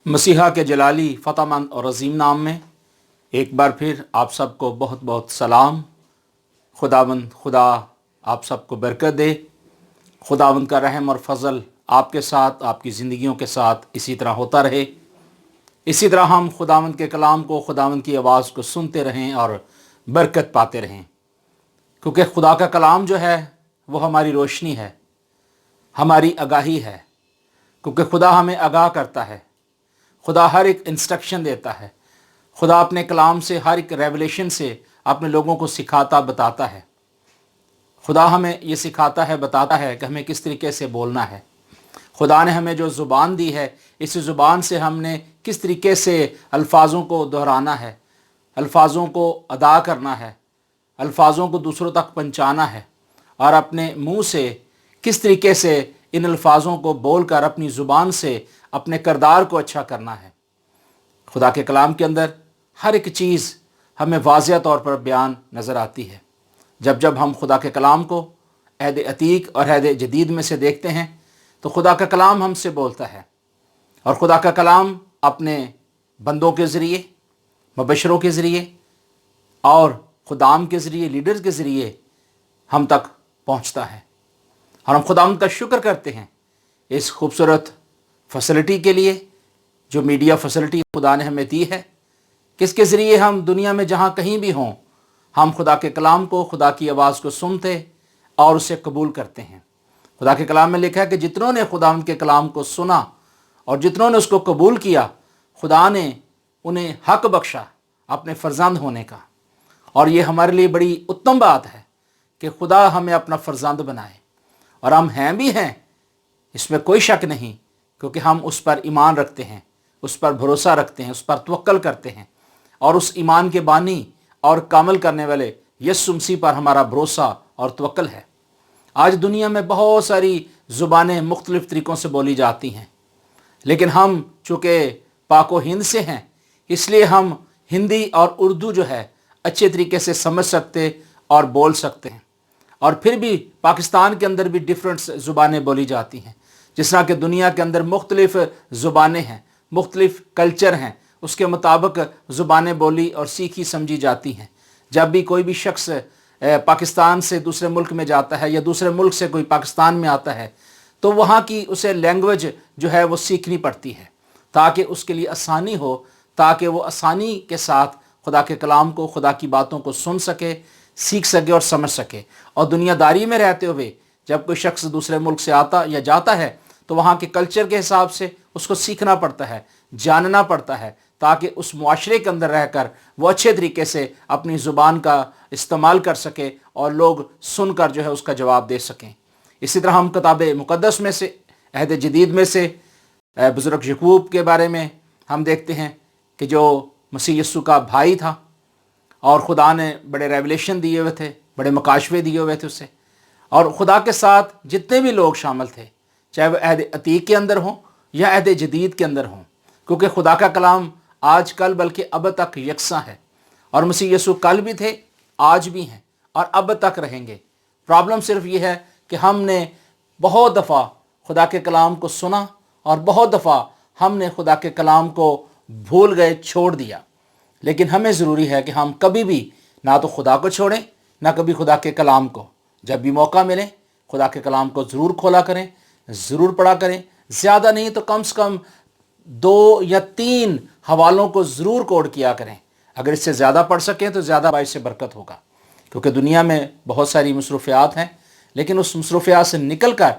मसीहा के जलाली फ़तहमंद और अज़ीम नाम में एक बार फिर आप सबको बहुत बहुत सलाम। खुदा आप सबको बरकत दे। खुदावंद का रहम और फजल आपके साथ, आपकी ज़िंदगियों के साथ इसी तरह होता रहे। इसी तरह हम खुदावंद के कलाम को, खुदावंद की आवाज़ को सुनते रहें और बरकत पाते रहें, क्योंकि खुदा का कलाम जो है वो हमारी रोशनी है, हमारी आगाही है। क्योंकि खुदा हमें आगाह करता है, खुदा हर एक इंस्ट्रक्शन देता है, खुदा अपने कलाम से, हर एक रेवलेशन से अपने लोगों को सिखाता बताता है। खुदा हमें ये सिखाता है, बताता है कि हमें किस तरीके से बोलना है। खुदा ने हमें जो ज़ुबान दी है, इस ज़ुबान से हमने किस तरीके से अल्फाज़ों को दोहराना है, अल्फाज़ों को अदा करना है, अल्फाज़ों को दूसरों तक पहुँचाना है, और अपने मुँह से किस तरीके से इन अल्फाज़ों को बोलकर अपनी ज़ुबान से अपने किरदार को अच्छा करना है। खुदा के कलाम के अंदर हर एक चीज़ हमें वाज़िह तौर पर बयान नज़र आती है। जब जब हम खुदा के कलाम को अहद अतीक और अहद जदीद में से देखते हैं तो खुदा का कलाम हमसे बोलता है, और खुदा का कलाम अपने बंदों के ज़रिए, मुबशरों के ज़रिए और खुदाम के ज़रिए, लीडर्स के ज़रिए हम तक पहुँचता है। और हम खुदावंद का शुक्र करते हैं इस खूबसूरत फैसिलिटी के लिए जो मीडिया फैसिलिटी खुदा ने हमें दी है, किसके ज़रिए हम दुनिया में जहाँ कहीं भी हों, हम खुदा के कलाम को, खुदा की आवाज़ को सुनते और उसे कबूल करते हैं। खुदा के कलाम में लिखा है कि जितनों ने खुदावंद के कलाम को सुना और जितनों ने उसको कबूल किया, खुदा ने उन्हें हक बख्शा अपने फ़र्जंद होने का। और ये हमारे लिए बड़ी उत्तम बात है कि खुदा हमें अपना फ़र्जंद बनाए, और हम हैं भी हैं, इसमें कोई शक नहीं, क्योंकि हम उस पर ईमान रखते हैं, उस पर भरोसा रखते हैं, उस पर तवक्कल करते हैं, और उस ईमान के बानी और कामल करने वाले यीशु मसीह पर हमारा भरोसा और तवक्कल है। आज दुनिया में बहुत सारी ज़ुबानें मुख्तलिफ़ तरीक़ों से बोली जाती हैं, लेकिन हम चूँकि पाको हिंद से हैं, इसलिए हम हिंदी और उर्दू जो है अच्छे तरीके से समझ सकते और बोल सकते हैं। और फिर भी पाकिस्तान के अंदर भी डिफरेंट ज़ुबानें बोली जाती हैं। जिस तरह कि दुनिया के अंदर मुख्तलिफ़ ज़ुबानें हैं, मुख्तलिफ़ कल्चर हैं, उसके मुताबिक ज़ुबानें बोली और सीखी समझी जाती हैं। जब भी कोई भी शख्स पाकिस्तान से दूसरे मुल्क में जाता है या दूसरे मुल्क से कोई पाकिस्तान में आता है, तो वहाँ की उसे लैंग्वेज जो है वो सीखनी पड़ती है, ताकि उसके लिए आसानी हो, ताकि वो आसानी के साथ खुदा के कलाम को, खुदा की बातों को सुन सके, सीख सके और समझ सके। और दुनियादारी में रहते हुए जब कोई शख्स दूसरे मुल्क से आता या जाता है तो वहाँ के कल्चर के हिसाब से उसको सीखना पड़ता है, जानना पड़ता है, ताकि उस मुआशरे के अंदर रहकर वो अच्छे तरीके से अपनी ज़ुबान का इस्तेमाल कर सके और लोग सुनकर जो है उसका जवाब दे सकें। इसी तरह हम किताब मुक़द्दस में से, अहद जदीद में से बुज़ुर्ग याकूब के बारे में हम देखते हैं कि जो मसीह यीशु का भाई था, और खुदा ने बड़े रेवलेशन दिए हुए थे, बड़े मुकाशफे दिए हुए थे उसे, और खुदा के साथ जितने भी लोग शामिल थे, चाहे वह अहद अतीक के अंदर हों या अहद जदीद के अंदर हों, क्योंकि खुदा का कलाम आज कल बल्कि अब तक यकसा है। और मसीह यीशु कल भी थे, आज भी हैं और अब तक रहेंगे। प्रॉब्लम सिर्फ ये है कि हमने बहुत दफ़ा खुदा के कलाम को सुना और बहुत दफ़ा हमने खुदा के कलाम को भूल गए, छोड़ दिया। लेकिन हमें ज़रूरी है कि हम कभी भी ना तो खुदा को छोड़ें, ना कभी खुदा के कलाम को। जब भी मौका मिले खुदा के कलाम को ज़रूर खोला करें, ज़रूर पढ़ा करें। ज़्यादा नहीं तो कम से कम 2 या 3 हवालों को ज़रूर कोड किया करें। अगर इससे ज़्यादा पढ़ सकें तो ज़्यादा बाइस से बरकत होगा, क्योंकि दुनिया में बहुत सारी मसरूफ़ियात हैं, लेकिन उस मसरूफ़ियात से निकल कर,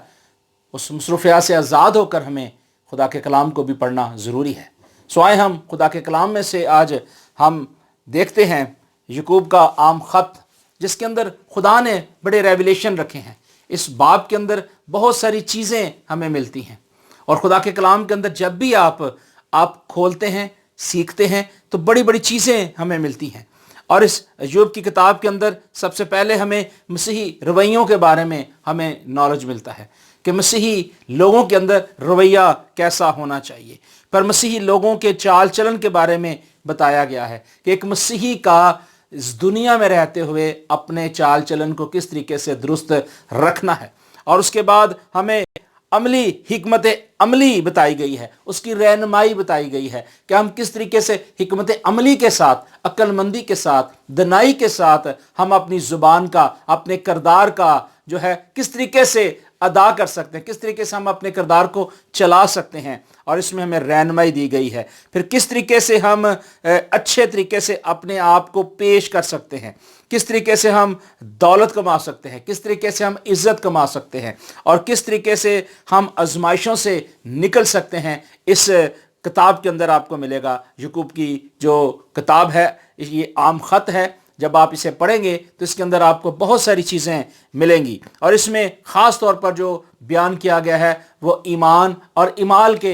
उस मसरूफ़ियात से आज़ाद होकर हमें खुदा के कलाम को भी पढ़ना ज़रूरी है। सो आए हम खुदा के कलाम में से आज हम देखते हैं याकूब का आम ख़त, जिसके अंदर खुदा ने बड़े रेवलेशन रखे हैं। इस बाब के अंदर बहुत सारी चीज़ें हमें मिलती हैं, और खुदा के कलाम के अंदर जब भी आप खोलते हैं, सीखते हैं, तो बड़ी बड़ी चीज़ें हमें मिलती हैं। और इस अय्यूब की किताब के अंदर सबसे पहले हमें मसीही रवैयों के बारे में हमें नॉलेज मिलता है कि मसीही लोगों के अंदर रवैया कैसा होना चाहिए। पर मसीही लोगों के चाल चलन के बारे में बताया गया है कि एक मसीही का इस दुनिया में रहते हुए अपने चाल चलन को किस तरीके से दुरुस्त रखना है। और उसके बाद हमें अमली हिकमत अमली बताई गई है, उसकी रहनुमाई बताई गई है कि हम किस तरीके से हिकमत अमली के साथ, अक्लमंदी के साथ, दनाई के साथ हम अपनी ज़ुबान का, अपने किरदार का जो है किस तरीके से अदा कर सकते हैं, किस तरीके से हम अपने किरदार को चला सकते हैं, और इसमें हमें रहनुमाई दी गई है। फिर किस तरीके से हम अच्छे तरीके से अपने आप को पेश कर सकते हैं, किस तरीके से हम दौलत कमा सकते हैं, किस तरीके से हम इज़्ज़त कमा सकते हैं, और किस तरीके से हम आजमाइशों से निकल सकते हैं। इस किताब के अंदर आपको मिलेगा। याकूब की जो किताब है ये आम ख़त है, जब आप इसे पढ़ेंगे तो इसके अंदर आपको बहुत सारी चीज़ें मिलेंगी, और इसमें ख़ास तौर पर जो बयान किया गया है वो ईमान और इमाल के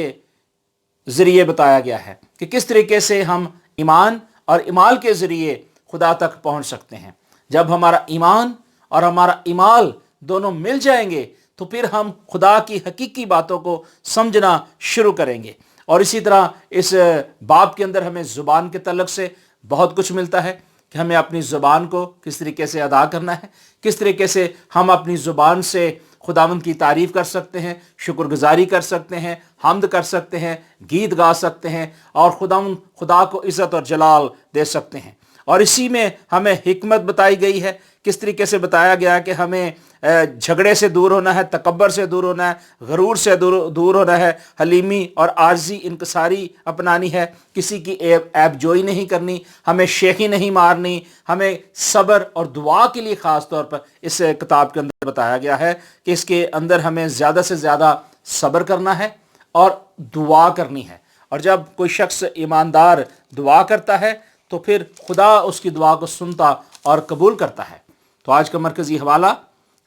ज़रिए बताया गया है कि किस तरीके से हम ईमान और इमाल के ज़रिए खुदा तक पहुंच सकते हैं। जब हमारा ईमान और हमारा इमाल दोनों मिल जाएंगे तो फिर हम खुदा की हकीकी बातों को समझना शुरू करेंगे। और इसी तरह इस बाब के अंदर हमें ज़ुबान के तल्लुक़ से बहुत कुछ मिलता है कि हमें अपनी ज़ुबान को किस तरीके से अदा करना है, किस तरीके से हम अपनी ज़ुबान से खुदावंद की तारीफ़ कर सकते हैं, शुक्रगुजारी कर सकते हैं, हम्द कर सकते हैं, गीत गा सकते हैं, और खुदा को इज़्ज़त और जलाल दे सकते हैं। और इसी में हमें हिकमत बताई गई है, किस तरीके से बताया गया है कि हमें झगड़े से दूर होना है, तकब्बर से दूर होना है, गरूर से दूर होना है, हलीमी और आर्जी इनकसारी अपनानी है, किसी की ऐब जोई नहीं करनी, हमें शेखी नहीं मारनी, हमें सब्र और दुआ के लिए ख़ास तौर पर इस किताब के अंदर बताया गया है कि इसके अंदर हमें ज़्यादा से ज़्यादा सब्र करना है और दुआ करनी है। और जब कोई शख्स ईमानदार दुआ करता है तो फिर खुदा उसकी दुआ को सुनता और कबूल करता है। तो आज का मरकज़ी हवाला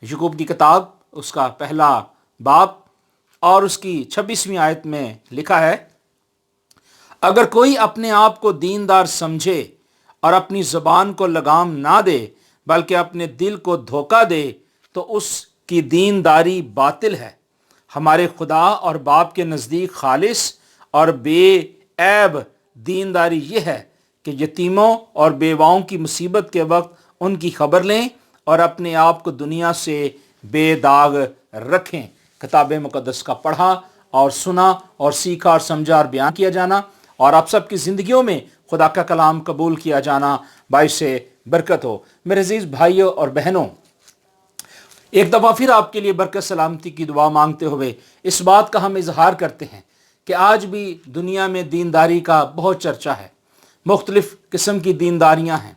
याकूब की किताब, उसका पहला बाब और उसकी 26वीं आयत में लिखा है, अगर कोई अपने आप को दीनदार समझे और अपनी ज़ुबान को लगाम ना दे बल्कि अपने दिल को धोखा दे तो उसकी दीनदारी बातिल है। हमारे खुदा और बाप के नज़दीक खालिस और बेऐब दीनदारी ये है कि यतीमों और बेवाओं की मुसीबत के वक्त उनकी खबर लें और अपने आप को दुनिया से बेदाग रखें। किताब मुक़द्दस का पढ़ा और सुना और सीखा और समझा और बयान किया जाना और आप सब की ज़िंदगियों में खुदा का कलाम कबूल किया जाना बाइस बरकत हो। मेरे अज़ीज़ भाइयों और बहनों, एक दफ़ा फिर आपके लिए बरकत सलामती की दुआ मांगते हुए इस बात का हम इजहार करते हैं कि आज भी दुनिया में दीनदारी का बहुत चर्चा है। मुख्तलिफ़ किस्म की दीनदारियाँ हैं,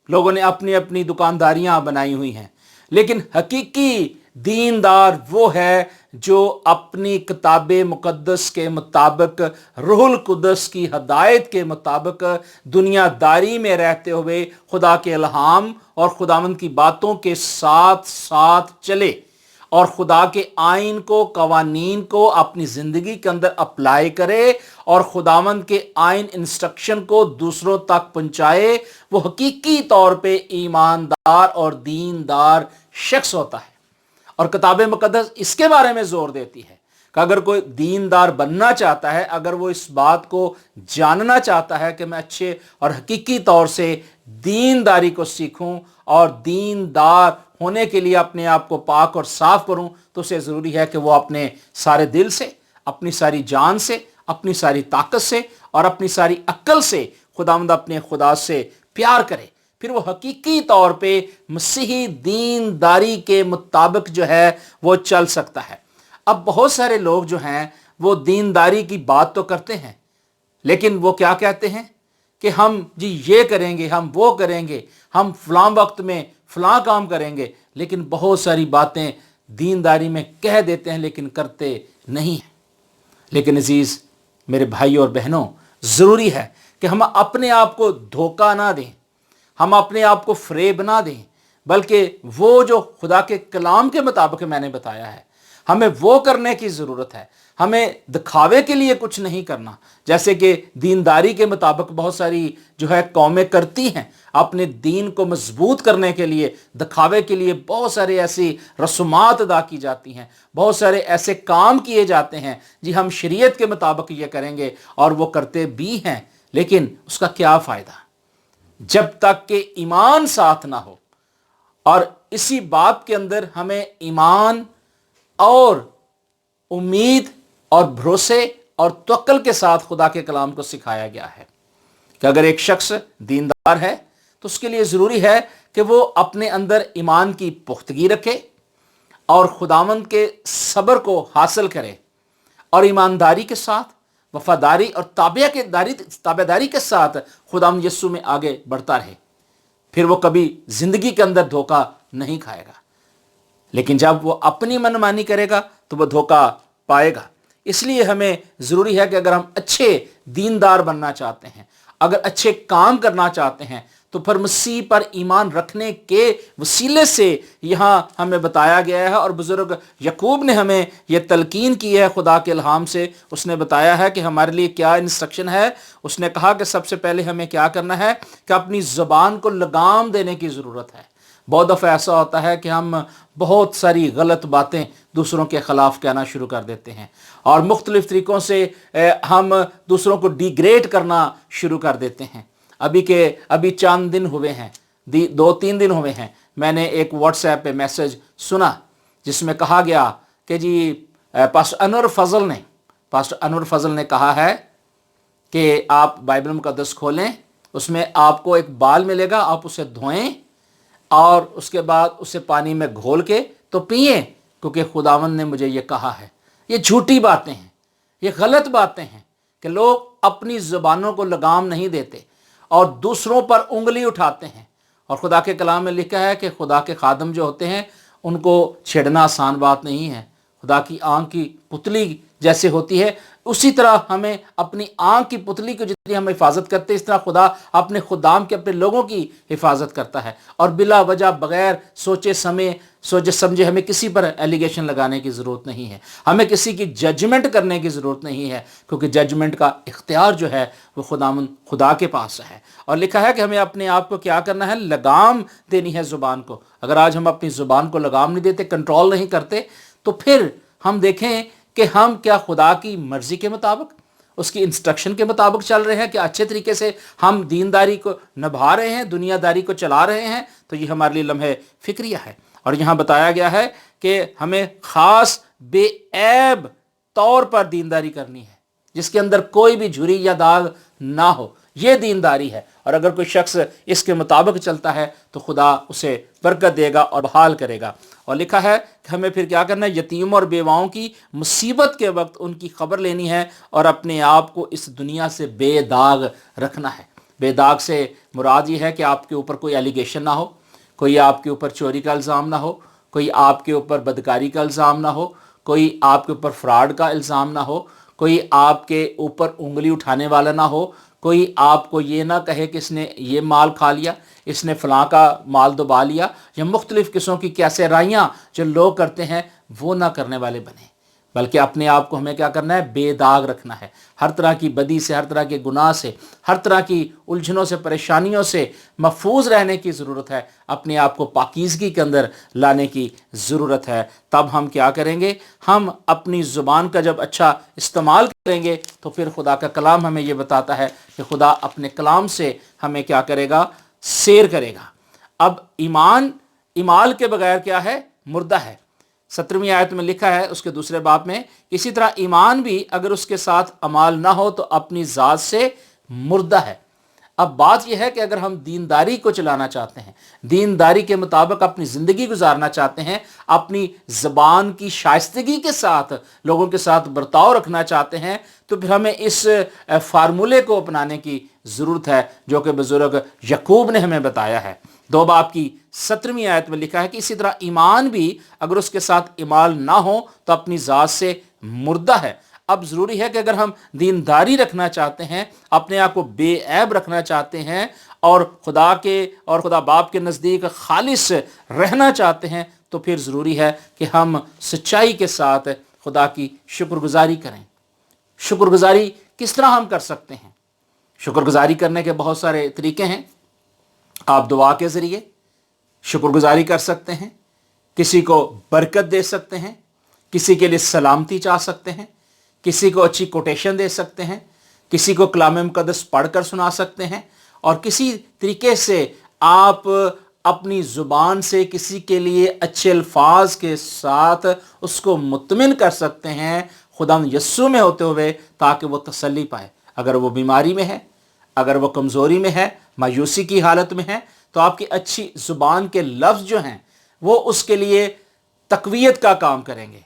लोगों ने अपनी अपनी दुकानदारियाँ बनाई हुई हैं, लेकिन हकीकी दीनदार वो है जो अपनी किताब मुक़द्दस के मुताबिक, रूहुल कुद्दस की हदायत के मुताबिक दुनियादारी में रहते हुए खुदा के इल्हाम और खुदावंद की बातों के साथ साथ चले और खुदा के आइन को, कवानीन को अपनी ज़िंदगी के अंदर अप्लाई करे और खुदावंद के आइन इंस्ट्रक्शन को दूसरों तक पहुँचाए। वो हकीकी तौर पे ईमानदार और दीनदार शख्स होता है। और किताब मुक़द्दस इसके बारे में ज़ोर देती है कि अगर कोई दीनदार बनना चाहता है, अगर वो इस बात को जानना चाहता है कि मैं अच्छे और हकीकी तौर से दीनदारी को सीखूं और दीनदार होने के लिए अपने आप को पाक और साफ करूं, तो उसे ज़रूरी है कि वो अपने सारे दिल से, अपनी सारी जान से, अपनी सारी ताकत से और अपनी सारी अक्ल से खुदावंद अपने खुदा से प्यार करे। फिर वो हकीकी तौर पे मसीही दीनदारी के मुताबिक जो है वो चल सकता है। अब बहुत सारे लोग जो हैं वो दीनदारी की बात तो करते हैं, लेकिन वो क्या कहते हैं कि हम जी ये करेंगे, हम वो करेंगे, हम फलां वक्त में फलां काम करेंगे, लेकिन बहुत सारी बातें दीनदारी में कह देते हैं लेकिन करते नहीं हैं। लेकिन अजीज़ मेरे भाई और बहनों, ज़रूरी है कि हम अपने आप को धोखा ना दें, हम अपने आप को फ़रेब ना दें, बल्कि वो जो खुदा के कलाम के मुताबिक मैंने बताया है हमें वो करने की ज़रूरत है। हमें दिखावे के लिए कुछ नहीं करना, जैसे कि दीनदारी के मुताबिक बहुत सारी जो है कौमें करती हैं। अपने दीन को मजबूत करने के लिए, दिखावे के लिए बहुत सारे ऐसी रस्मात अदा की जाती हैं, बहुत सारे ऐसे काम किए जाते हैं जी हम शरीयत के मुताबिक ये करेंगे, और वो करते भी हैं, लेकिन उसका क्या फ़ायदा जब तक कि ईमान साथ ना हो। और इसी बात के अंदर हमें ईमान और उम्मीद और भरोसे और तवक्कुल के साथ खुदा के कलाम को सिखाया गया है कि अगर एक शख्स दीनदार है तो उसके लिए ज़रूरी है कि वो अपने अंदर ईमान की पुख्तगी रखे और खुदावंद के सब्र को हासिल करे और ईमानदारी के साथ, वफादारी और ताबेदारी के साथ खुदावंद यीशु में आगे बढ़ता रहे। फिर वो कभी ज़िंदगी के अंदर धोखा नहीं खाएगा। लेकिन जब वो अपनी मनमानी करेगा तो वो धोखा पाएगा। इसलिए हमें ज़रूरी है कि अगर हम अच्छे दीनदार बनना चाहते हैं, अगर अच्छे काम करना चाहते हैं, तो फिर मसीह पर ईमान रखने के वसीले से यहाँ हमें बताया गया है। और बुज़ुर्ग यकूब ने हमें यह तलकीन की है खुदा के इल्हाम से। उसने बताया है कि हमारे लिए क्या इंस्ट्रक्शन है। उसने कहा कि सबसे पहले हमें क्या करना है कि अपनी ज़ुबान को लगाम देने की ज़रूरत है। बहुत दफ़ा ऐसा होता है कि हम बहुत सारी गलत बातें दूसरों के ख़िलाफ़ कहना शुरू कर देते हैं और मुख्तलिफ़ तरीक़ों से हम दूसरों को डिग्रेड करना शुरू कर देते हैं। अभी चंद दिन हुए हैं, 2-3 दिन हुए हैं, मैंने एक व्हाट्सएप पे मैसेज सुना जिसमें कहा गया कि जी पास्टर अनवर फजल ने कहा है कि आप बाइबल मुक़द्दस खोलें, उसमें आपको एक बाल मिलेगा, आप उसे धोएं और उसके बाद उसे पानी में घोल के तो पिए, क्योंकि खुदावंद ने मुझे ये कहा है। ये झूठी बातें हैं, ये गलत बातें हैं कि लोग अपनी ज़ुबानों को लगाम नहीं देते और दूसरों पर उंगली उठाते हैं। और खुदा के कलाम में लिखा है कि खुदा के खादम जो होते हैं उनको छेड़ना आसान बात नहीं है। खुदा की आँख की पुतली जैसे होती है, उसी तरह हमें अपनी आँख की पुतली को जितनी हम हिफाजत करते हैं, इस तरह खुदा अपने खुदाम के अपने लोगों की हिफाजत करता है। और बिला वजह बगैर सोचे समझे हमें किसी पर एलिगेशन लगाने की ज़रूरत नहीं है, हमें किसी की जजमेंट करने की ज़रूरत नहीं है, क्योंकि जजमेंट का इख्तियार जो है वो खुदा के पास है। और लिखा है कि हमें अपने आप को क्या करना है, लगाम देनी है ज़ुबान को। अगर आज हम अपनी ज़ुबान को लगाम नहीं देते, कंट्रोल नहीं करते, तो फिर हम देखें कि हम क्या खुदा की मर्ज़ी के मुताबिक, उसकी इंस्ट्रक्शन के मुताबिक चल रहे हैं कि अच्छे तरीके से हम दीनदारी को निभा रहे हैं, दुनियादारी को चला रहे हैं। तो ये हमारे लिए लम्हे फ़िक्रिया है। और यहाँ बताया गया है कि हमें ख़ास बेऐब तौर पर दीनदारी करनी है, जिसके अंदर कोई भी झुर्री या दाग ना हो। ये दीनदारी है। और अगर कोई शख्स इसके मुताबिक चलता है तो खुदा उसे बरकत देगा और बहाल करेगा। और लिखा है कि हमें फिर क्या करना है, यतीम और बेवाओं की मुसीबत के वक्त उनकी खबर लेनी है और अपने आप को इस दुनिया से बेदाग रखना है। बेदाग से मुराद ये है कि आपके ऊपर कोई एलिगेशन ना हो, कोई आपके ऊपर चोरी का इल्ज़ाम ना हो, कोई आपके ऊपर बदकारी का इल्ज़ाम ना हो, कोई आपके ऊपर फ्रॉड का इल्ज़ाम ना हो, कोई आपके ऊपर उंगली उठाने वाला ना हो, कोई आपको ये ना कहे कि इसने ये माल खा लिया, इसने फ़लाँ का माल दबा लिया, या मुख्तलिफ़ किस्मों की कैसे राइयाँ जो लोग करते हैं वो ना करने वाले बने। बल्कि अपने आप को हमें क्या करना है, बेदाग रखना है। हर तरह की बदी से, हर तरह के गुनाह से, हर तरह की उलझनों से, परेशानियों से महफूज रहने की ज़रूरत है। अपने आप को पाकीज़गी के अंदर लाने की ज़रूरत है। तब हम क्या करेंगे, हम अपनी ज़ुबान का जब अच्छा इस्तेमाल करेंगे तो फिर खुदा का कलाम हमें ये बताता है कि खुदा अपने कलाम से हमें क्या करेगा, सैर करेगा। अब ईमाल के बगैर क्या है, मुर्दा है। 17वीं आयत में लिखा है उसके दूसरे बाब में, इसी तरह ईमान भी अगर उसके साथ अमाल ना हो तो अपनी ज़ात से मुर्दा है। अब बात यह है कि अगर हम दीनदारी को चलाना चाहते हैं, दीनदारी के मुताबिक अपनी ज़िंदगी गुजारना चाहते हैं, अपनी ज़बान की शाइस्तगी के साथ लोगों के साथ बर्ताव रखना चाहते हैं, तो फिर हमें इस फार्मूले को अपनाने की ज़रूरत है जो कि बुज़ुर्ग यकूब ने हमें बताया है। 2 बाब की 17वीं आयत में लिखा है कि इसी तरह ईमान भी अगर उसके साथ इमाल ना हो तो अपनी ज़ात से मुर्दा है। अब ज़रूरी है कि अगर हम दीनदारी रखना चाहते हैं, अपने आप को बेऐब रखना चाहते हैं और खुदा बाप के नज़दीक खालिस रहना चाहते हैं, तो फिर ज़रूरी है कि हम सच्चाई के साथ खुदा की शुक्रगुजारी करें। शुक्रगुजारी किस तरह हम कर सकते हैं? शुक्रगुजारी करने के बहुत सारे तरीके हैं। आप दुआ के ज़रिए शुक्रगुजारी कर सकते हैं, किसी को बरकत दे सकते हैं, किसी के लिए सलामती चाह सकते हैं, किसी को अच्छी कोटेशन दे सकते हैं, किसी को कलाम मुक़द्दस पढ़कर सुना सकते हैं, और किसी तरीके से आप अपनी ज़ुबान से किसी के लिए अच्छे अल्फाज के साथ उसको मुत्मिन कर सकते हैं खुदा यस्सु में होते हुए, ताकि वो तसल्ली पाए। अगर वो बीमारी में है, अगर वो कमज़ोरी में है, मायूसी की हालत में है, तो आपकी अच्छी ज़ुबान के लफ्ज़ जो हैं वो उसके लिए तक़वियत का काम करेंगे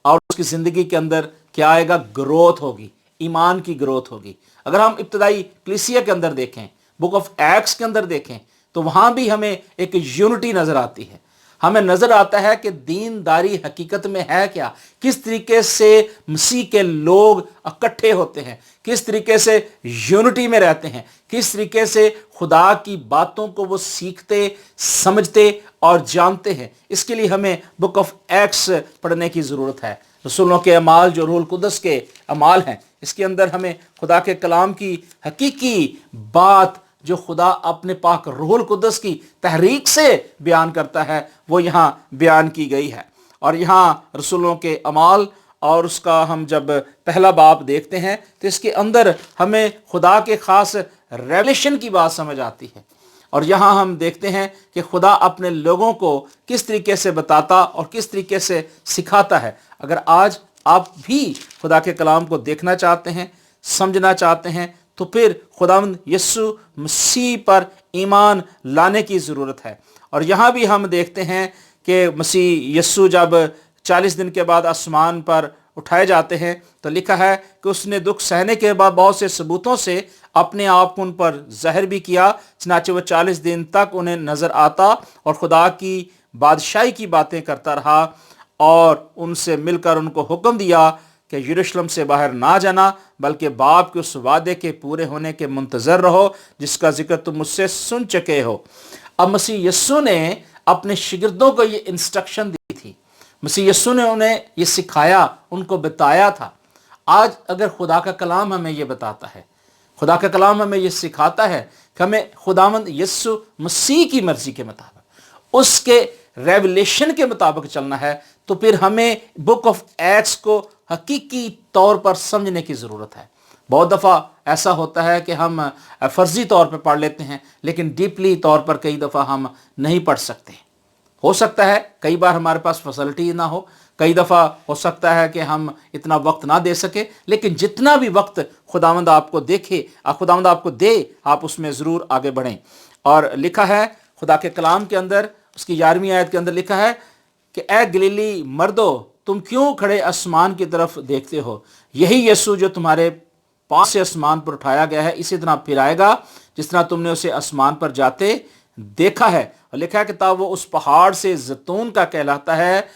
और उसकी ज़िंदगी के अंदर क्या आएगा? ग्रोथ होगी, ईमान की ग्रोथ होगी। अगर हम इब्तदाई कलीसिया के अंदर देखें, बुक ऑफ एक्ट्स के अंदर देखें, तो वहाँ भी हमें एक यूनिटी नज़र आती है। हमें नज़र आता है कि दीनदारी हकीकत में है क्या, किस तरीके से मसीह के लोग इकट्ठे होते हैं, किस तरीके से यूनिटी में रहते हैं, किस तरीके से खुदा की बातों को वो सीखते, समझते और जानते हैं। इसके लिए हमें बुक ऑफ एक्ट्स पढ़ने की ज़रूरत है। रसूलों के अमाल जो रूहुल कुद्दस के अमाल हैं, इसके अंदर हमें खुदा के कलाम की हकीकी बात जो खुदा अपने पाक रूहुल कुद्दस की तहरीक से बयान करता है, वो यहाँ बयान की गई है। और यहाँ रसूलों के अमाल और उसका हम जब पहला बाब देखते हैं तो इसके अंदर हमें खुदा के ख़ास रेवलेशन की बात समझ आती है। और यहाँ हम देखते हैं कि खुदा अपने लोगों को किस तरीके से बताता और किस तरीके से सिखाता है। अगर आज आप भी खुदा के कलाम को देखना चाहते हैं, समझना चाहते हैं, तो फिर खुदावंद यस्सु मसीह पर ईमान लाने की ज़रूरत है। और यहाँ भी हम देखते हैं कि मसीह यस्सु जब 40 दिन के बाद आसमान पर उठाए जाते हैं तो लिखा है कि उसने दुख सहने के बाद बहुत से सबूतों से अपने आप को उन पर ज़ाहिर भी किया, चनाचे वह 40 दिन तक उन्हें नज़र आता और खुदा की बादशाही की बातें करता रहा और उनसे मिलकर उनको हुक्म दिया कि यरूशलेम से बाहर ना जाना, बल्कि बाप के उस वादे के पूरे होने के मुंतज़र रहो जिसका जिक्र तुम मुझसे सुन चुके हो। अब मसीह यस्सु ने अपने शिगिर्दों को ये इंस्ट्रक्शन दी थी, मसीह यस्सु ने उन्हें ये सिखाया, उनको बताया था। आज अगर खुदा का कलाम हमें ये बताता है, खुदा का कलाम हमें ये सिखाता है कि हमें खुदावंद यस्सु मसीह की मर्ज़ी के मुताबिक, उसके रेवलेशन के मुताबिक चलना है, तो फिर हमें बुक ऑफ एक्ट्स को हकीकी तौर पर समझने की ज़रूरत है। बहुत दफ़ा ऐसा होता है कि हम फ़र्ज़ी तौर पर पढ़ लेते हैं, लेकिन डीपली तौर पर कई दफ़ा हम नहीं पढ़ सकते। हो सकता है कई बार हमारे पास फैसिलिटी ना हो, कई दफ़ा हो सकता है कि हम इतना वक्त ना दे सके, लेकिन जितना भी वक्त खुदावंद आपको देखे, खुदावंद आपको दे, आप उसमें ज़रूर आगे बढ़ें। और लिखा है खुदा के कलाम के अंदर, उसकी 11वीं आयत के अंदर लिखा है कि ए गलीली मर्दो, तुम क्यों खड़े आसमान की तरफ देखते हो? यही यीशु जो तुम्हारे पास से आसमान पर उठाया गया है, इसी तरह फिर आएगा जिस तरह तुमने उसे आसमान पर जाते देखा है। और लिखा है कि तब वो उस पहाड़ से जैतून का कहलाता है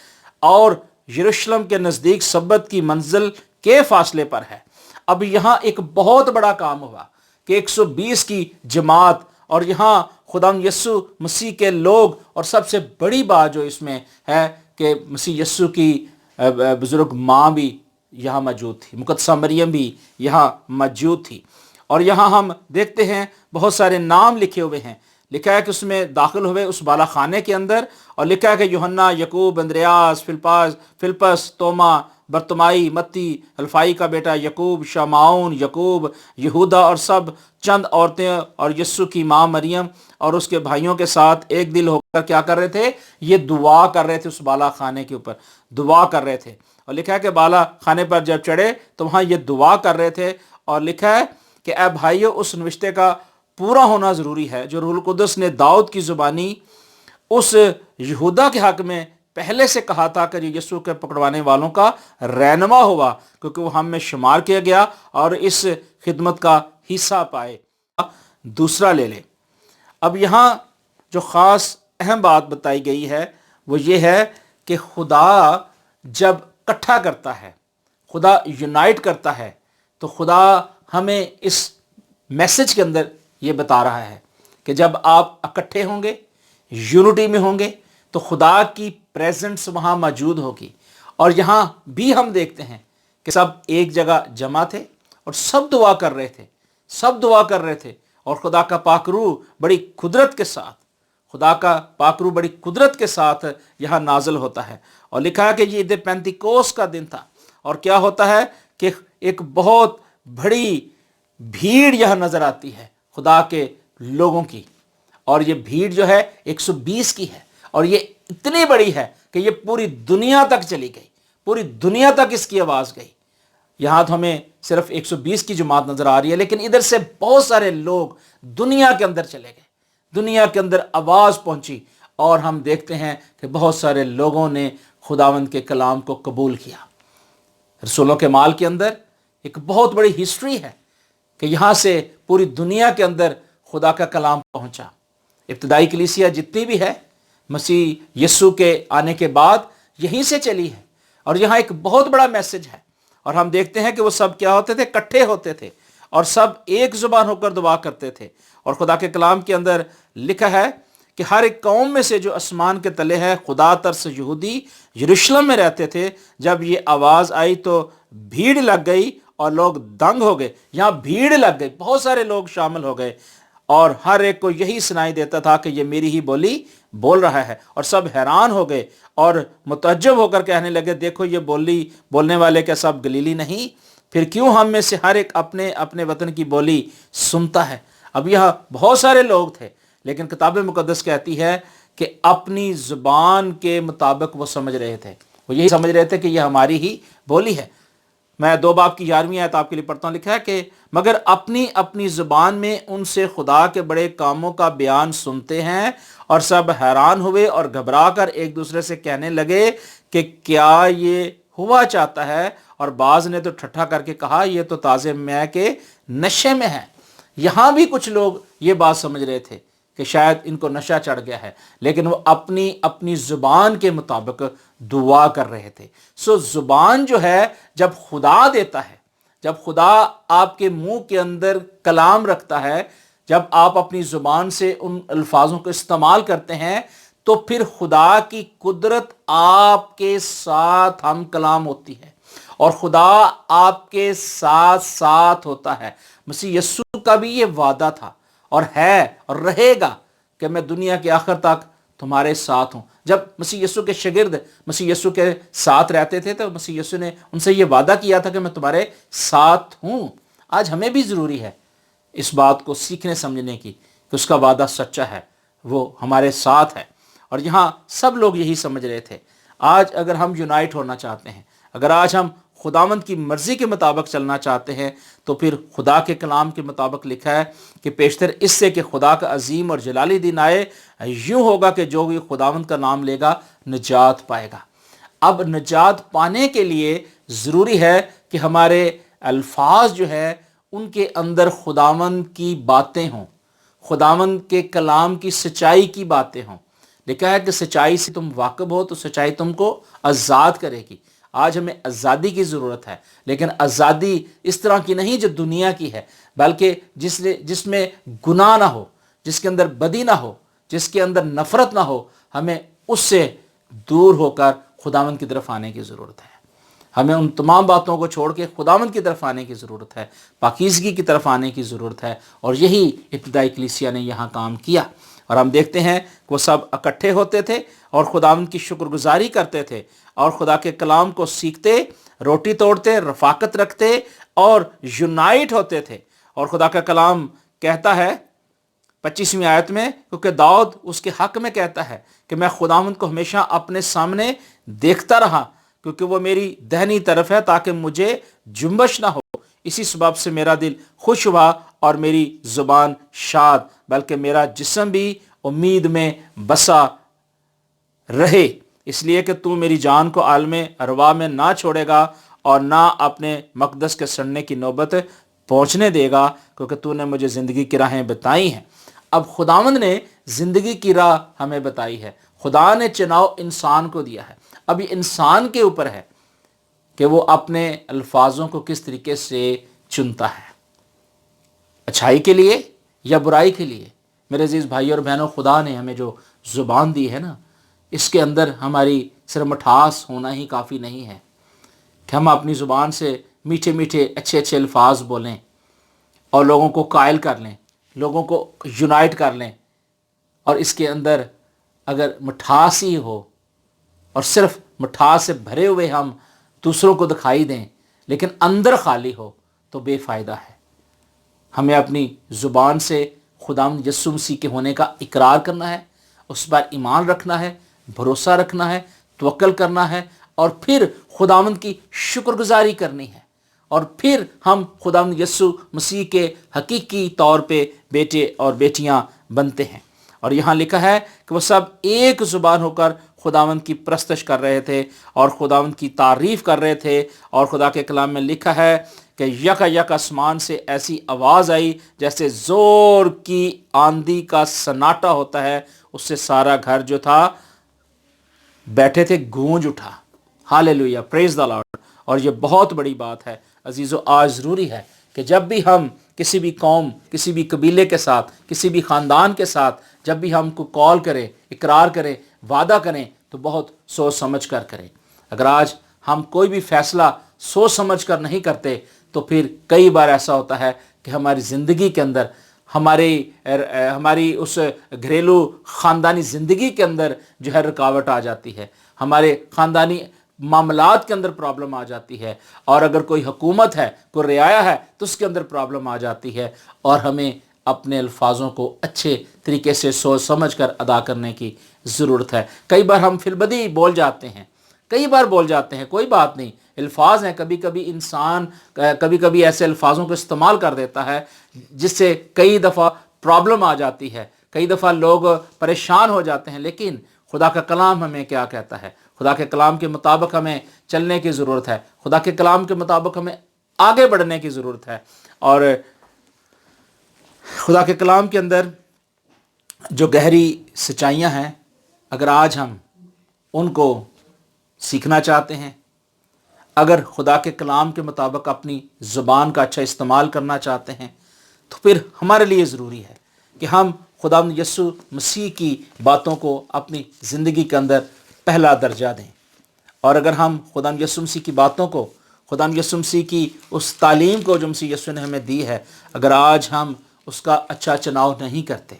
और यरूशलेम के नज़दीक सब्बत की मंजिल के फासले पर है। अब यहाँ एक बहुत बड़ा काम हुआ कि 120 की जमात और यहाँ खुदा यस्सु मसीह के लोग, और सबसे बड़ी बात जो इसमें है कि मसीह यस्सु की बुज़ुर्ग माँ भी यहाँ मौजूद थी, मुक़द्दसा मरियम भी यहाँ मौजूद थी। और यहाँ हम देखते हैं बहुत सारे नाम लिखे हुए हैं। लिखा है कि उसमें दाखिल हुए उस बाला खाने के अंदर, और लिखा है कि यूहन्ना, यकूब, अंद्रयास, फिलिप्पस, तोमा, बरतमाई, मत्ती, हल्फाई का बेटा यकूब, शमाउन, यकूब, यहूदा और सब चंद औरतें और यस्सु की माँ मरियम और उसके भाइयों के साथ एक दिल होकर क्या कर रहे थे? ये दुआ कर रहे थे, उस बाला खाने के ऊपर दुआ कर रहे थे। और लिखा है कि बाला खाने पर जब चढ़े तो वहाँ ये दुआ कर रहे थे, और लिखा है कि ए भाइयों, उस नविश्ते का पूरा होना ज़रूरी है जो रूहुल कुद्दस ने दाऊद की ज़ुबानी उस यहूदा के हक़ में पहले से कहा था कि यीशु के पकड़वाने वालों का रहनुमा हुआ, क्योंकि वो हम में शुमार किया गया और इस खिदमत का हिस्सा पाए। दूसरा ले लें। अब यहाँ जो ख़ास अहम बात बताई गई है वो ये है कि खुदा जब इकट्ठा करता है, खुदा यूनाइट करता है, तो खुदा हमें इस मैसेज के अंदर ये बता रहा है कि जब आप इकट्ठे होंगे, यूनिटी में होंगे, तो खुदा की प्रेजेंस वहाँ मौजूद होगी। और यहाँ भी हम देखते हैं कि सब एक जगह जमा थे और सब दुआ कर रहे थे, सब दुआ कर रहे थे, और खुदा का पाकरू बड़ी कुदरत के साथ, खुदा का पाकरू बड़ी कुदरत के साथ यहाँ नाजल होता है। और लिखा है कि ये ईद पेंतिकोस का दिन था, और क्या होता है कि एक बहुत बड़ी भीड़ यहाँ नज़र आती है खुदा के लोगों की, اور یہ بھیڑ جو ہے 120 کی ہے، اور یہ اتنی بڑی ہے کہ یہ پوری دنیا تک چلی گئی، پوری دنیا تک اس کی آواز گئی۔ یہاں تو ہمیں صرف 120 کی جماعت نظر آ رہی ہے، لیکن ادھر سے بہت سارے لوگ دنیا کے اندر چلے گئے، دنیا کے اندر آواز پہنچی، اور ہم دیکھتے ہیں کہ بہت سارے لوگوں نے خداوند کے کلام کو قبول کیا۔ رسولوں کے مال کے اندر ایک بہت بڑی ہسٹری ہے کہ یہاں سے پوری دنیا کے اندر خدا کا کلام پہنچا۔ ابتدائی کلیسیا جتنی بھی ہے مسیح یسوع کے آنے کے بعد یہیں سے چلی ہے، اور یہاں ایک بہت بڑا میسج ہے، اور ہم دیکھتے ہیں کہ وہ سب کیا ہوتے تھے؟ کٹھے ہوتے تھے، اور سب ایک زبان ہو کر دعا کرتے تھے۔ اور خدا کے کلام کے اندر لکھا ہے کہ ہر ایک قوم میں سے جو آسمان کے تلے ہے، خدا ترس یہودی یروشلم میں رہتے تھے، جب یہ آواز آئی تو بھیڑ لگ گئی اور لوگ دنگ ہو گئے۔ یہاں بھیڑ لگ گئی، بہت سارے لوگ شامل ہو گئے، اور ہر ایک کو یہی سنائی دیتا تھا کہ یہ میری ہی بولی بول رہا ہے، اور سب حیران ہو گئے اور متعجب ہو کر کہنے لگے، دیکھو یہ بولنے والے کیا سب گلیلی نہیں؟ پھر کیوں ہم میں سے ہر ایک اپنے اپنے وطن کی بولی سنتا ہے؟ اب یہاں بہت سارے لوگ تھے، لیکن کتاب مقدس کہتی ہے کہ اپنی زبان کے مطابق وہ سمجھ رہے تھے، وہ یہی سمجھ رہے تھے کہ یہ ہماری ہی بولی ہے۔ میں 2 باب کی 11ویں آیت آپ کے لیے پڑھتا ہوں، لکھا ہے کہ مگر اپنی اپنی زبان میں ان سے خدا کے بڑے کاموں کا بیان سنتے ہیں، اور سب حیران ہوئے اور گھبرا کر ایک دوسرے سے کہنے لگے کہ کیا یہ ہوا چاہتا ہے؟ اور بعض نے تو ٹھٹھا کر کے کہا یہ تو تازے مے کے نشے میں ہے۔ یہاں بھی کچھ لوگ یہ بات سمجھ رہے تھے کہ شاید ان کو نشہ چڑھ گیا ہے، لیکن وہ اپنی اپنی زبان کے مطابق دعا کر رہے تھے۔ زبان جو ہے جب خدا دیتا ہے، جب خدا آپ کے منہ کے اندر کلام رکھتا ہے، جب آپ اپنی زبان سے ان الفاظوں کو استعمال کرتے ہیں، تو پھر خدا کی قدرت آپ کے ساتھ ہم کلام ہوتی ہے، اور خدا آپ کے ساتھ ساتھ ہوتا ہے۔ مسیح یسوع کا بھی یہ وعدہ تھا اور ہے اور رہے گا کہ میں دنیا کے آخر تک تمہارے ساتھ ہوں۔ جب مسیح یسوع کے شاگرد مسیح یسوع کے ساتھ رہتے تھے تو مسیح یسوع نے ان سے یہ وعدہ کیا تھا کہ میں تمہارے ساتھ ہوں۔ آج ہمیں بھی ضروری ہے اس بات کو سیکھنے سمجھنے کی کہ اس کا وعدہ سچا ہے، وہ ہمارے ساتھ ہے، اور یہاں سب لوگ یہی سمجھ رہے تھے۔ آج اگر ہم یونائٹ ہونا چاہتے ہیں، اگر آج ہم خداوند کی مرضی کے مطابق چلنا چاہتے ہیں، تو پھر خدا کے کلام کے مطابق لکھا ہے کہ پیشتر اس سے کہ خدا کا عظیم اور جلالی دن آئے، یوں ہوگا کہ جو بھی خداوند کا نام لے گا نجات پائے گا۔ اب نجات پانے کے لیے ضروری ہے کہ ہمارے الفاظ جو ہے ان کے اندر خداوند کی باتیں ہوں، خداوند کے کلام کی سچائی کی باتیں ہوں۔ لکھا ہے کہ سچائی سے تم واقف ہو تو سچائی تم کو آزاد کرے گی۔ آج ہمیں آزادی کی ضرورت ہے، لیکن آزادی اس طرح کی نہیں جو دنیا کی ہے، بلکہ جس میں گناہ نہ ہو، جس کے اندر بدی نہ ہو، جس کے اندر نفرت نہ ہو۔ ہمیں اس سے دور ہو کر خداوند کی طرف آنے کی ضرورت ہے۔ ہمیں ان تمام باتوں کو چھوڑ کے خداوند کی طرف آنے کی ضرورت ہے، پاکیزگی کی طرف آنے کی ضرورت ہے، اور یہی ابتدائی کلیسیا نے یہاں کام کیا۔ اور ہم دیکھتے ہیں کہ وہ سب اکٹھے ہوتے تھے اور خداوند کی شکر گزاری کرتے تھے، اور خدا کے کلام کو سیکھتے، روٹی توڑتے، رفاقت رکھتے اور یونائٹ ہوتے تھے۔ اور خدا کا کلام کہتا ہے 25ویں آیت میں، کیونکہ داؤد اس کے حق میں کہتا ہے کہ میں خداوند کو ہمیشہ اپنے سامنے دیکھتا رہا، کیونکہ وہ میری دہنی طرف ہے تاکہ مجھے جنبش نہ ہو۔ اسی سبب سے میرا دل خوش ہوا اور میری زبان شاد، بلکہ میرا جسم بھی امید میں بسا رہے، اس لیے کہ تو میری جان کو عالم ارواح میں نہ چھوڑے گا اور نہ اپنے مقدس کے سڑنے کی نوبت پہنچنے دے گا، کیونکہ تو نے مجھے زندگی کی راہیں بتائی ہیں۔ اب خداوند نے زندگی کی راہ ہمیں بتائی ہے، خدا نے چناؤ انسان کو دیا ہے، اب یہ انسان کے اوپر ہے کہ وہ اپنے الفاظوں کو کس طریقے سے چنتا ہے، اچھائی کے لیے یا برائی کے لیے۔ میرے عزیز بھائی اور بہنوں، خدا نے ہمیں جو زبان دی ہے نا، اس کے اندر ہماری صرف مٹھاس ہونا ہی کافی نہیں ہے کہ ہم اپنی زبان سے میٹھے میٹھے اچھے اچھے الفاظ بولیں اور لوگوں کو قائل کر لیں، لوگوں کو یونائٹ کر لیں، اور اس کے اندر اگر مٹھاس ہی ہو اور صرف مٹھاس سے بھرے ہوئے ہم دوسروں کو دکھائی دیں لیکن اندر خالی ہو تو بے فائدہ ہے۔ ہمیں اپنی زبان سے खुदावंद यीशु मसीह के होने का इकरार करना है, उस पर ईमान रखना है, भरोसा रखना है, तवक्कल करना है, और फिर खुदावंद की शुक्रगुजारी करनी है, और फिर हम खुदावंद यीशु मसीह के हकीकी तौर पे बेटे और बेटियां बनते हैं। और यहाँ लिखा है कि वो सब एक ज़ुबान होकर खुदावंद की परस्तश कर रहे थे और खुदावंद की तारीफ़ कर रहे थे। और खुदा के कलाम में लिखा है कि यक आसमान से ऐसी आवाज़ आई जैसे ज़ोर की आंधी का सन्नाटा होता है, उससे सारा घर जो था बैठे थे गूंज उठा। Hallelujah, praise the Lord. और ये बहुत बड़ी बात है अजीज़ों, आज ज़रूरी है कि जब भी हम किसी भी कौम, किसी भी कबीले के साथ, किसी भी ख़ानदान के साथ जब भी हमको कॉल करें, इकरार करें, वादा करें, तो बहुत सोच समझ कर करें। अगर आज हम कोई भी फ़ैसला सोच समझ कर नहीं करते तो फिर कई बार ऐसा होता है कि हमारी ज़िंदगी के अंदर, हमारी उस घरेलू ख़ानदानी ज़िंदगी के अंदर जो है रुकावट आ जाती है, हमारे ख़ानदानी मामलात के अंदर प्रॉब्लम आ जाती है, और अगर कोई हुकूमत है, कोई रियाया है, तो उसके अंदर प्रॉब्लम आ जाती है। और हमें अपने अल्फाजों को अच्छे तरीके से सोच समझ कर अदा करने की ज़रूरत है। कई बार हम फिलबदी बोल जाते हैं, कई बार बोल जाते हैं, कोई बात नहीं, अल्फाज हैं। कभी कभी इंसान कभी कभी ऐसे अल्फाजों को इस्तेमाल कर देता है जिससे कई दफ़ा प्रॉब्लम आ जाती है, कई दफ़ा लोग परेशान हो जाते हैं। लेकिन खुदा का कलाम हमें क्या कहता है? खुदा के कलाम के मुताबिक हमें चलने की ज़रूरत है, खुदा के कलाम के मुताबिक हमें आगे बढ़ने की ज़रूरत है। और खुदा के कलाम के अंदर जो गहरी सच्चाइयाँ हैं, अगर आज हम उनको सीखना चाहते हैं, अगर खुदा के कलाम के मुताबिक अपनी ज़ुबान का अच्छा इस्तेमाल करना चाहते हैं, तो फिर हमारे लिए ज़रूरी है कि हम खुदावंद यीशु मसीह की बातों को अपनी ज़िंदगी के अंदर पहला दर्जा दें। और अगर हम खुदावंद यीशु मसीह की बातों को, खुदावंद यीशु मसीह की उस तालीम को जो मसीह यीशु ने हमें दी है, अगर आज हम उसका अच्छा चुनाव नहीं करते,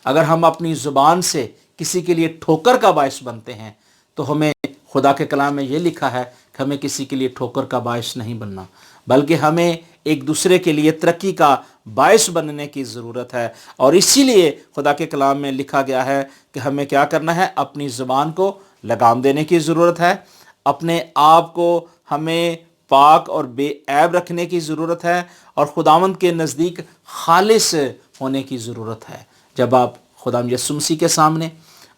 अगर हम अपनी ज़ुबान से किसी के लिए ठोकर का बायस बनते हैं, तो हमें खुदा के कलाम में ये लिखा है कि हमें किसी के लिए ठोकर का बायस नहीं बनना, बल्कि हमें एक दूसरे के लिए तरक्की का बायस बनने की ज़रूरत है। और इसीलिए खुदा के कलाम में लिखा गया है कि हमें क्या करना है? अपनी ज़ुबान को लगाम देने की ज़रूरत है, अपने आप को हमें पाक और बेऐब रखने की ज़रूरत है, और खुदावंद के नज़दीक खालिस होने की ज़रूरत है। जब आप खुदावंद यीशु मसीह के सामने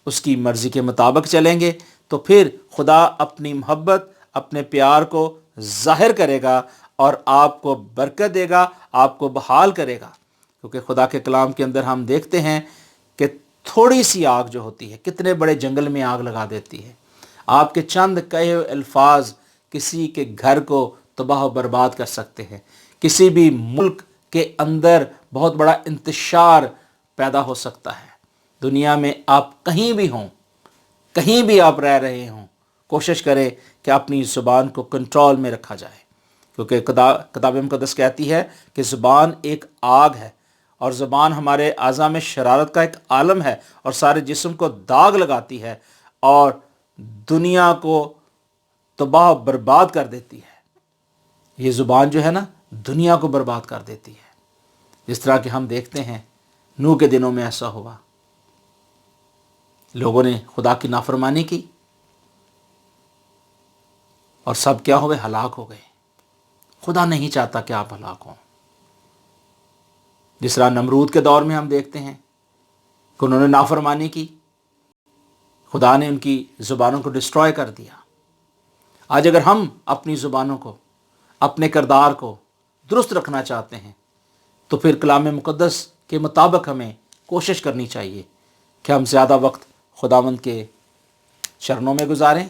उसकी मर्ज़ी के मुताबिक चलेंगे, तो फिर खुदा अपनी मोहब्बत, अपने प्यार को ज़ाहिर करेगा और आपको बरकत देगा, आपको बहाल करेगा। क्योंकि खुदा के कलाम के अंदर हम देखते हैं कि थोड़ी सी आग जो होती है कितने बड़े जंगल में आग लगा देती है। आपके चंद कहे हुए अल्फाज किसी के घर को तबाह व बर्बाद कर सकते हैं। किसी भी मुल्क के अंदर बहुत बड़ा इंतशार पैदा हो सकता है। दुनिया में आप कहीं भी हों, कहीं भी आप रह रहे हों, कोशिश करें कि अपनी ज़ुबान को कंट्रोल में रखा जाए। क्योंकि किताब मुक़द्दस कहती है कि ज़ुबान एक आग है, और ज़ुबान हमारे आज़ा में शरारत का एक आलम है, और सारे जिस्म को दाग लगाती है और दुनिया को तबाह बर्बाद कर देती है। ये ज़ुबान जो है ना, दुनिया को बर्बाद कर देती है। जिस तरह कि हम देखते हैं नूह के दिनों में ऐसा हुआ, लोगों ने खुदा की नाफरमानी की और सब क्या हुए? हलाक हो गए। खुदा नहीं चाहता कि आप हलाक हों। जिस तरह नमरूद के दौर में हम देखते हैं कि उन्होंने नाफरमानी की, खुदा ने उनकी ज़ुबानों को डिस्ट्रॉय कर दिया। आज अगर हम अपनी ज़ुबानों को, अपने किरदार को दुरुस्त रखना चाहते हैं, तो फिर कलाम मुक़द्दस के मुताबिक हमें कोशिश करनी चाहिए कि हम ज़्यादा वक्त खुदावंद के चरणों में गुजारें,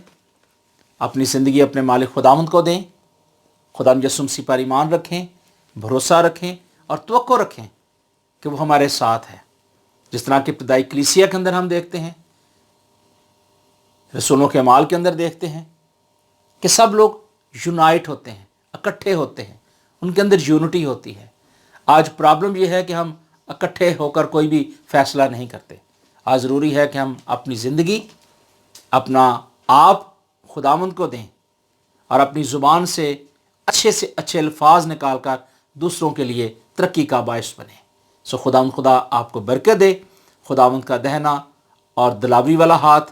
अपनी ज़िंदगी अपने मालिक खुदावंद को दें, खुदावंद यीशु मसीह पर ईमान रखें, भरोसा रखें और तवक्को रखें कि वो हमारे साथ है। जिस तरह की इब्तिदाई कलीसिया के अंदर हम देखते हैं, रसूलों के अमाल के अंदर देखते हैं कि सब लोग यूनाइट होते हैं, इकट्ठे होते हैं, उनके अंदर यूनिटी होती है। आज प्रॉब्लम यह है कि हम इकट्ठे होकर कोई भी फ़ैसला नहीं करते। आज ज़रूरी है कि हम अपनी ज़िंदगी, अपना आप खुदावंद को दें और अपनी ज़ुबान से अच्छे अल्फाज निकाल कर दूसरों के लिए तरक्की का बायस बने। سو خدا آپ کو برکت دے، خداوند کا دہنا اور دلاوی والا ہاتھ،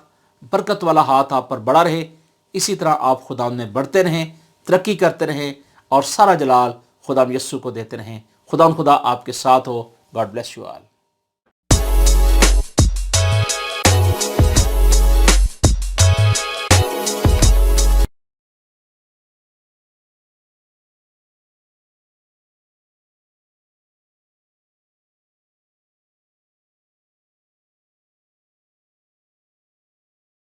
برکت والا ہاتھ آپ پر بڑا رہے، اسی طرح آپ خداوند میں بڑھتے رہیں، ترقی کرتے رہیں اور سارا جلال خدا یسوع کو دیتے رہیں۔ خدا آپ کے ساتھ ہو۔ God bless you all.